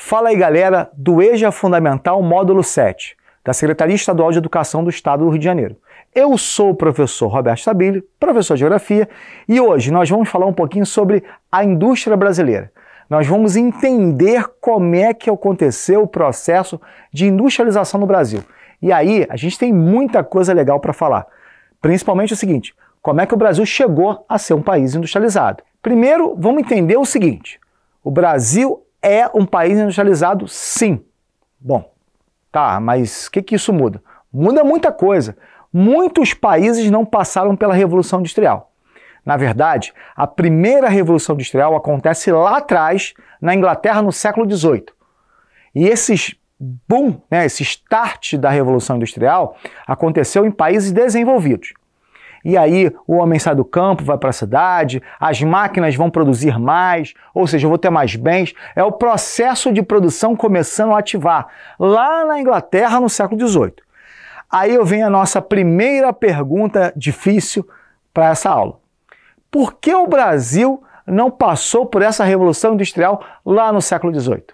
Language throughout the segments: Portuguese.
Fala aí, galera do EJA Fundamental Módulo 7, da Secretaria Estadual de Educação do Estado do Rio de Janeiro. Eu sou o professor Roberto Stabile, professor de Geografia, e hoje nós vamos falar um pouquinho sobre a indústria brasileira. Nós vamos entender como é que aconteceu o processo de industrialização no Brasil. E aí, a gente tem muita coisa legal para falar. Principalmente o seguinte, como é que o Brasil chegou a ser um país industrializado? Primeiro, vamos entender o seguinte, o Brasil é um país industrializado, sim. Bom, tá, mas o que isso muda? Muda muita coisa. Muitos países não passaram pela Revolução Industrial. Na verdade, a primeira Revolução Industrial acontece lá atrás, na Inglaterra, no século XVIII. E esse boom, esse start da Revolução Industrial aconteceu em países desenvolvidos. E aí o homem sai do campo, vai para a cidade, as máquinas vão produzir mais, ou seja, eu vou ter mais bens. É o processo de produção começando a ativar, lá na Inglaterra no século XVIII. Aí vem a nossa primeira pergunta difícil para essa aula. Por que o Brasil não passou por essa Revolução Industrial lá no século XVIII?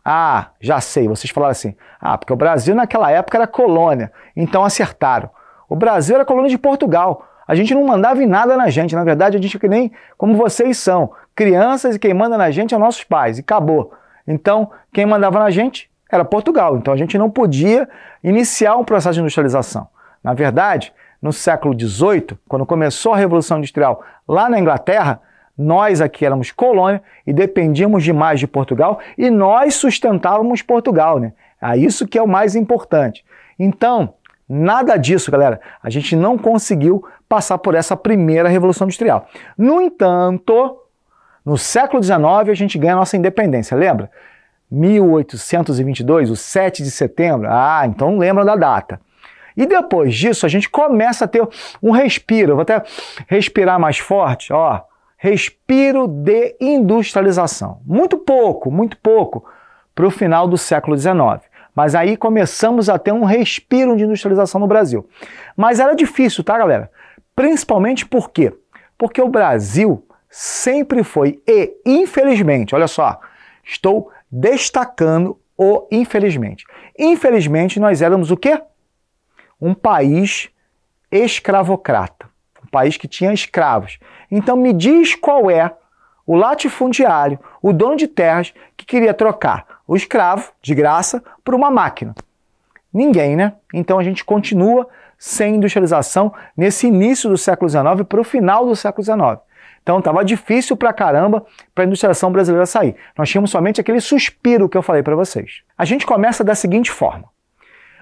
Ah, já sei, vocês falaram assim, porque o Brasil naquela época era colônia, então acertaram. O Brasil era colônia de Portugal. A gente não mandava em nada na gente. Na verdade, a gente é que nem como vocês são. Crianças e quem manda na gente é nossos pais. E acabou. Então, quem mandava na gente era Portugal. Então, a gente não podia iniciar um processo de industrialização. Na verdade, no século XVIII, quando começou a Revolução Industrial lá na Inglaterra, nós aqui éramos colônia e dependíamos demais de Portugal e nós sustentávamos Portugal, né? É isso que é o mais importante. Então, nada disso, galera. A gente não conseguiu passar por essa primeira Revolução Industrial. No entanto, no século XIX a gente ganha a nossa independência, lembra? 1822, o 7 de setembro. Então lembra da data. E depois disso a gente começa a ter um respiro. Eu vou até respirar mais forte, ó. Respiro de industrialização. Muito pouco para o final do século XIX. Mas aí começamos a ter um respiro de industrialização no Brasil. Mas era difícil, tá, galera? Principalmente por quê? Porque o Brasil sempre foi, e infelizmente, olha só, estou destacando o infelizmente. Infelizmente, nós éramos o quê? Um país escravocrata. Um país que tinha escravos. Então me diz qual é o latifundiário, o dono de terras, que queria trocar o escravo, de graça, por uma máquina. Ninguém, né? Então a gente continua sem industrialização nesse início do século XIX para o final do século XIX. Então estava difícil pra caramba para a industrialização brasileira sair. Nós tínhamos somente aquele suspiro que eu falei para vocês. A gente começa da seguinte forma.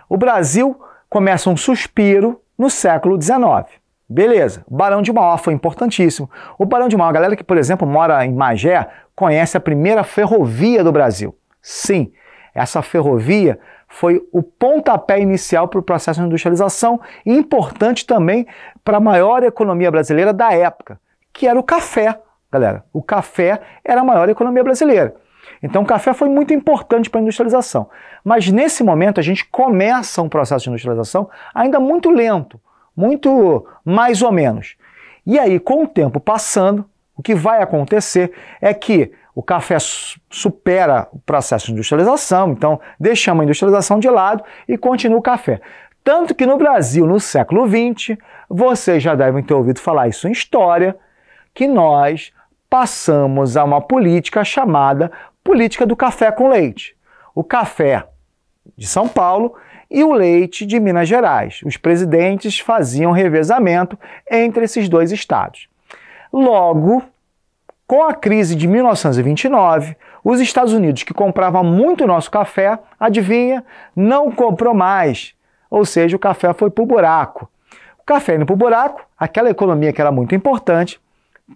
O Brasil começa um suspiro no século XIX. Beleza, o Barão de Mauá foi importantíssimo. O Barão de Mauá, a galera que, por exemplo, mora em Magé, conhece a primeira ferrovia do Brasil. Sim, essa ferrovia foi o pontapé inicial para o processo de industrialização e importante também para a maior economia brasileira da época, que era o café, galera. O café era a maior economia brasileira. Então o café foi muito importante para a industrialização. Mas nesse momento a gente começa um processo de industrialização ainda muito lento, muito mais ou menos. E aí, com o tempo passando, o que vai acontecer é que o café supera o processo de industrialização, então deixamos a industrialização de lado e continua o café. Tanto que no Brasil, no século XX, vocês já devem ter ouvido falar isso em história, que nós passamos a uma política chamada política do café com leite. O café de São Paulo e o leite de Minas Gerais. Os presidentes faziam revezamento entre esses dois estados. Logo, com a crise de 1929, os Estados Unidos, que compravam muito nosso café, adivinha, não comprou mais. Ou seja, o café foi para o buraco. O café indo para o buraco, aquela economia que era muito importante,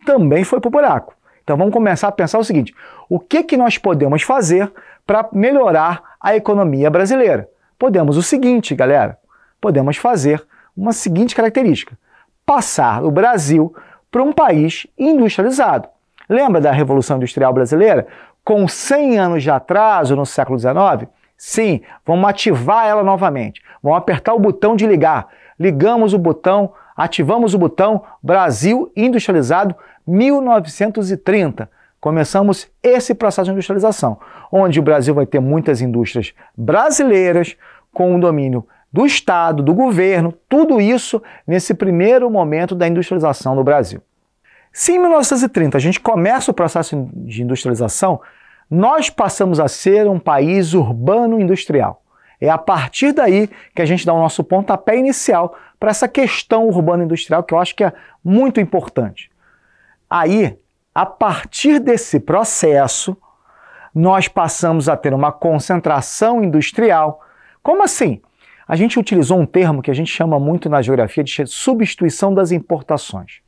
também foi para o buraco. Então vamos começar a pensar o seguinte, o que nós podemos fazer para melhorar a economia brasileira? Podemos o seguinte, galera, podemos fazer uma seguinte característica, passar o Brasil para um país industrializado. Lembra da Revolução Industrial Brasileira? Com 100 anos de atraso no século XIX? Sim, vamos ativar ela novamente. Vamos apertar o botão de ligar. Ligamos o botão, ativamos o botão Brasil Industrializado 1930. começamos esse processo de industrialização, onde o Brasil vai ter muitas indústrias brasileiras com o domínio do Estado, do governo, tudo isso nesse primeiro momento da industrialização no Brasil. Se em 1930 a gente começa o processo de industrialização, nós passamos a ser um país urbano-industrial. É a partir daí que a gente dá o nosso pontapé inicial para essa questão urbano-industrial, que eu acho que é muito importante. Aí, a partir desse processo, nós passamos a ter uma concentração industrial. Como assim? A gente utilizou um termo que a gente chama muito na geografia de substituição das importações.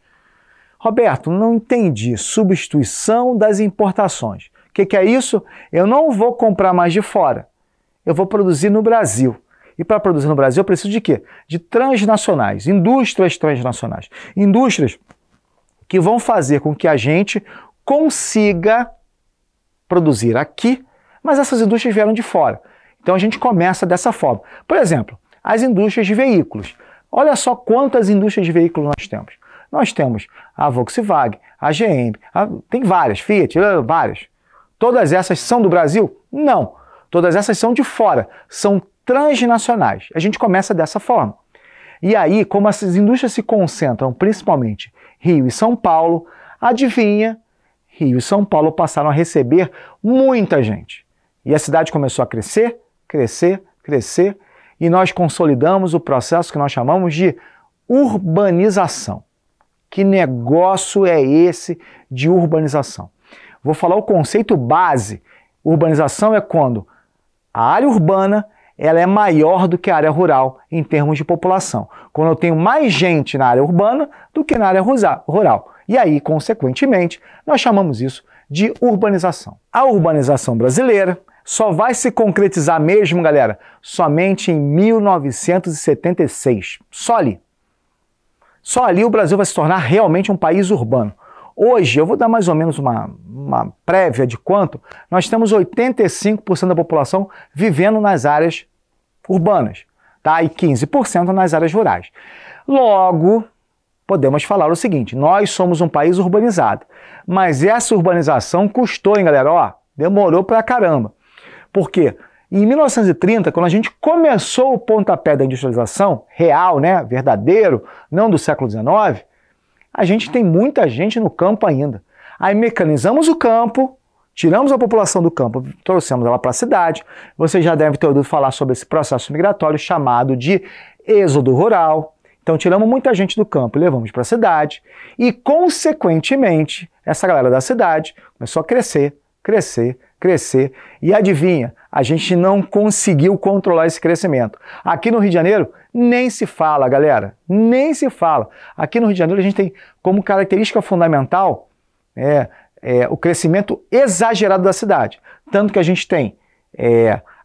Roberto, não entendi. Substituição das importações. O que é isso? Eu não vou comprar mais de fora. Eu vou produzir no Brasil. E para produzir no Brasil eu preciso de quê? De transnacionais, indústrias transnacionais. Indústrias que vão fazer com que a gente consiga produzir aqui, mas essas indústrias vieram de fora. Então a gente começa dessa forma. Por exemplo, as indústrias de veículos. Olha só quantas indústrias de veículos nós temos. Nós temos a Volkswagen, a GM, tem várias, Fiat, várias. Todas essas são do Brasil? Não. Todas essas são de fora, são transnacionais. A gente começa dessa forma. E aí, como essas indústrias se concentram principalmente Rio e São Paulo, adivinha, Rio e São Paulo passaram a receber muita gente. E a cidade começou a crescer, crescer, crescer, e nós consolidamos o processo que nós chamamos de urbanização. Que negócio é esse de urbanização? Vou falar o conceito base. Urbanização é quando a área urbana ela é maior do que a área rural em termos de população. Quando eu tenho mais gente na área urbana do que na área rural. E aí, consequentemente, nós chamamos isso de urbanização. A urbanização brasileira só vai se concretizar mesmo, galera, somente em 1976. Só ali. Só ali o Brasil vai se tornar realmente um país urbano. Hoje, eu vou dar mais ou menos uma prévia de quanto, nós temos 85% da população vivendo nas áreas urbanas, tá? E 15% nas áreas rurais. Logo, podemos falar o seguinte, nós somos um país urbanizado, mas essa urbanização custou, hein, galera? Ó, demorou pra caramba. Por quê? Em 1930, quando a gente começou o pontapé da industrialização real, né, verdadeiro, não do século XIX, a gente tem muita gente no campo ainda. Aí mecanizamos o campo, tiramos a população do campo, trouxemos ela para a cidade. Você já deve ter ouvido falar sobre esse processo migratório chamado de êxodo rural. Então tiramos muita gente do campo e levamos para a cidade. E, consequentemente, essa galera da cidade começou a crescer, crescer, crescer. E adivinha, a gente não conseguiu controlar esse crescimento. Aqui no Rio de Janeiro, nem se fala, galera, nem se fala. Aqui no Rio de Janeiro a gente tem como característica fundamental o crescimento exagerado da cidade. Tanto que a gente tem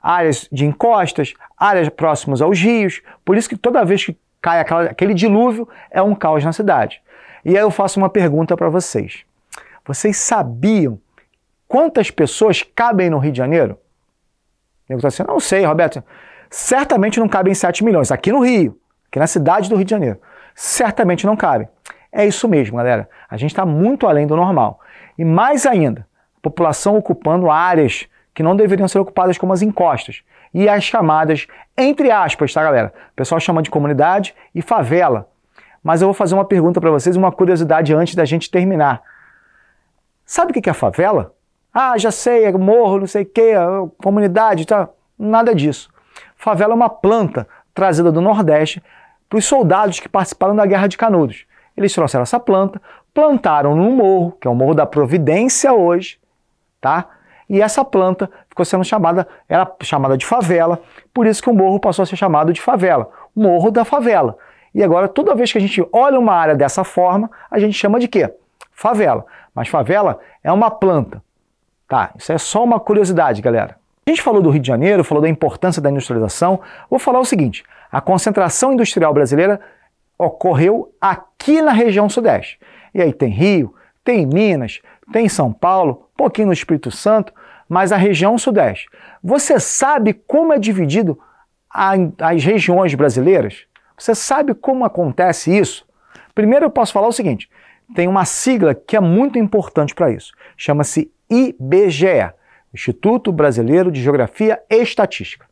áreas de encostas, áreas próximas aos rios, por isso que toda vez que cai aquele dilúvio é um caos na cidade. E aí eu faço uma pergunta para vocês. Vocês sabiam quantas pessoas cabem no Rio de Janeiro? Eu estou assim, não sei, Roberto. Certamente não cabem 7 milhões. Aqui no Rio, aqui na cidade do Rio de Janeiro. Certamente não cabem. É isso mesmo, galera. A gente está muito além do normal. E mais ainda, a população ocupando áreas que não deveriam ser ocupadas como as encostas. E as chamadas, entre aspas, tá, galera? O pessoal chama de comunidade e favela. Mas eu vou fazer uma pergunta para vocês, uma curiosidade antes da gente terminar. Sabe o que é favela? Ah, já sei, é morro, não sei o que, comunidade, tá? Nada disso. Favela é uma planta trazida do Nordeste para os soldados que participaram da Guerra de Canudos. Eles trouxeram essa planta, plantaram num morro, que é o Morro da Providência hoje, tá? E essa planta ficou sendo chamada, era chamada de favela, por isso que o morro passou a ser chamado de favela, Morro da Favela. E agora, toda vez que a gente olha uma área dessa forma, a gente chama de quê? Favela. Mas favela é uma planta. Tá, isso é só uma curiosidade, galera. A gente falou do Rio de Janeiro, falou da importância da industrialização. Vou falar o seguinte, a concentração industrial brasileira ocorreu aqui na região sudeste. E aí tem Rio, tem Minas, tem São Paulo, um pouquinho no Espírito Santo, mas a região sudeste. Você sabe como é dividido as regiões brasileiras? Você sabe como acontece isso? Primeiro eu posso falar o seguinte, tem uma sigla que é muito importante para isso. Chama-se IBGE, Instituto Brasileiro de Geografia e Estatística.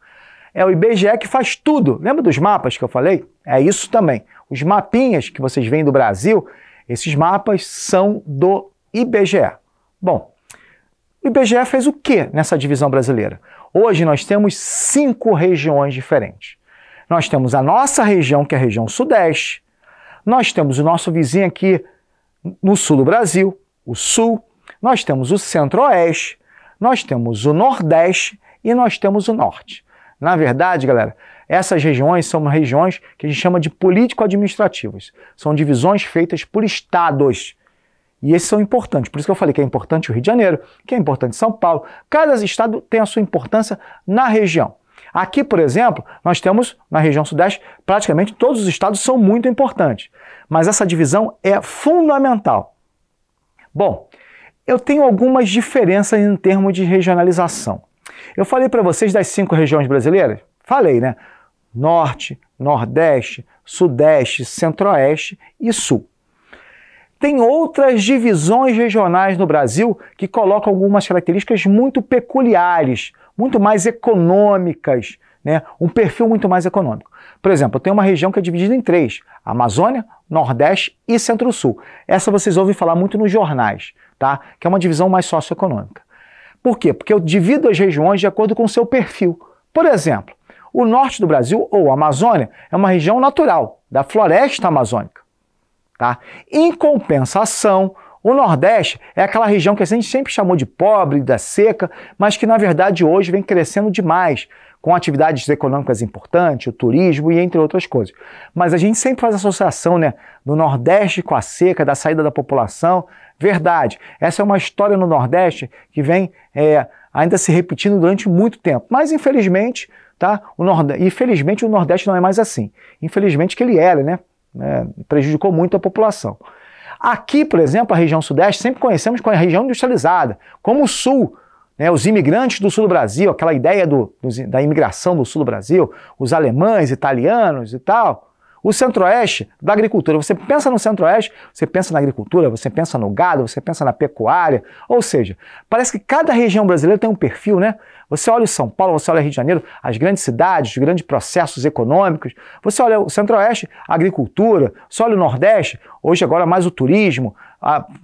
É o IBGE que faz tudo. Lembra dos mapas que eu falei? É isso também. Os mapinhas que vocês veem do Brasil, esses mapas são do IBGE. Bom, o IBGE fez o que nessa divisão brasileira? Hoje nós temos 5 regiões diferentes. Nós temos a nossa região, que é a região Sudeste. Nós temos o nosso vizinho aqui no sul do Brasil, o Sul. Nós temos o Centro-Oeste. Nós temos o Nordeste e nós temos o Norte. Na verdade, galera, essas regiões são regiões que a gente chama de político-administrativas. São divisões feitas por estados. E esses são importantes. Por isso que eu falei que é importante o Rio de Janeiro, que é importante São Paulo. Cada estado tem a sua importância na região. Aqui, por exemplo, nós temos na região Sudeste, praticamente todos os estados são muito importantes. Mas essa divisão é fundamental. Bom, eu tenho algumas diferenças em termos de regionalização. Eu falei para vocês das 5 regiões brasileiras? Falei, né? Norte, Nordeste, Sudeste, Centro-Oeste e Sul. Tem outras divisões regionais no Brasil que colocam algumas características muito peculiares, muito mais econômicas, né? Um perfil muito mais econômico. Por exemplo, eu tenho uma região que é dividida em 3, Amazônia, Nordeste e Centro-Sul. Essa vocês ouvem falar muito nos jornais, tá? Que é uma divisão mais socioeconômica. Por quê? Porque eu divido as regiões de acordo com o seu perfil. Por exemplo, o norte do Brasil, ou a Amazônia, é uma região natural, da floresta amazônica. Tá? Em compensação, o Nordeste é aquela região que a gente sempre chamou de pobre, da seca, mas que na verdade hoje vem crescendo demais, com atividades econômicas importantes, o turismo e entre outras coisas. Mas a gente sempre faz associação, né, do Nordeste com a seca, da saída da população. Verdade, essa é uma história no Nordeste que vem ainda se repetindo durante muito tempo. Mas infelizmente, tá, infelizmente o Nordeste não é mais assim. Infelizmente que ele era, né? Prejudicou muito a população. Aqui, por exemplo, a região Sudeste sempre conhecemos como a região industrializada, como o Sul, né, os imigrantes do Sul do Brasil, aquela ideia da imigração do Sul do Brasil, os alemães, italianos e tal. O Centro-Oeste, da agricultura. Você pensa no Centro-Oeste, você pensa na agricultura, você pensa no gado, você pensa na pecuária. Ou seja, parece que cada região brasileira tem um perfil, né? Você olha o São Paulo, você olha o Rio de Janeiro, as grandes cidades, os grandes processos econômicos. Você olha o Centro-Oeste, a agricultura. Você olha o Nordeste, hoje agora mais o turismo.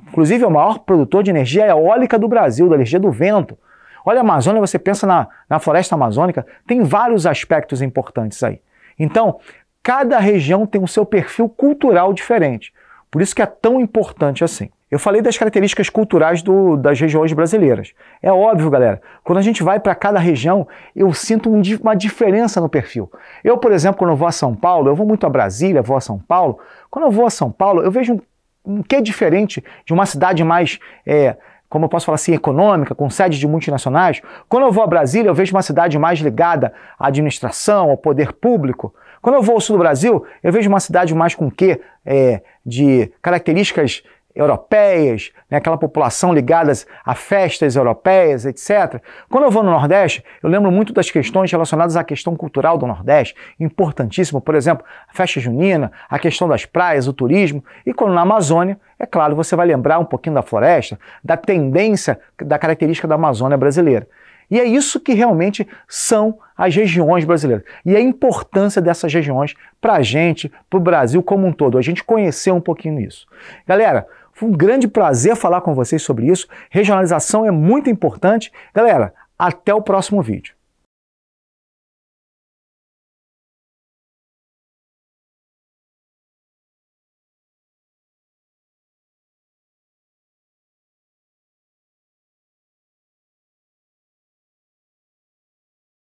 Inclusive, o maior produtor de energia eólica do Brasil, da energia do vento. Olha a Amazônia, você pensa na floresta amazônica, tem vários aspectos importantes aí. Então, cada região tem o seu perfil cultural diferente. Por isso que é tão importante assim. Eu falei das características culturais das regiões brasileiras. É óbvio, galera, quando a gente vai para cada região, eu sinto uma diferença no perfil. Eu, por exemplo, quando eu vou a São Paulo, eu vou muito a Brasília, vou a São Paulo. Quando eu vou a São Paulo, eu vejo um quê diferente de uma cidade mais, como eu posso falar assim, econômica, com sede de multinacionais. Quando eu vou a Brasília, eu vejo uma cidade mais ligada à administração, ao poder público. Quando eu vou ao sul do Brasil, eu vejo uma cidade mais com quê? De características europeias, né? Aquela população ligada a festas europeias, etc. Quando eu vou no Nordeste, eu lembro muito das questões relacionadas à questão cultural do Nordeste, importantíssimo, por exemplo, a festa junina, a questão das praias, o turismo. E quando na Amazônia, é claro, você vai lembrar um pouquinho da floresta, da tendência, da característica da Amazônia brasileira. E é isso que realmente são as regiões brasileiras. E a importância dessas regiões para a gente, para o Brasil como um todo. A gente conhecer um pouquinho isso. Galera, foi um grande prazer falar com vocês sobre isso. Regionalização é muito importante. Galera, até o próximo vídeo.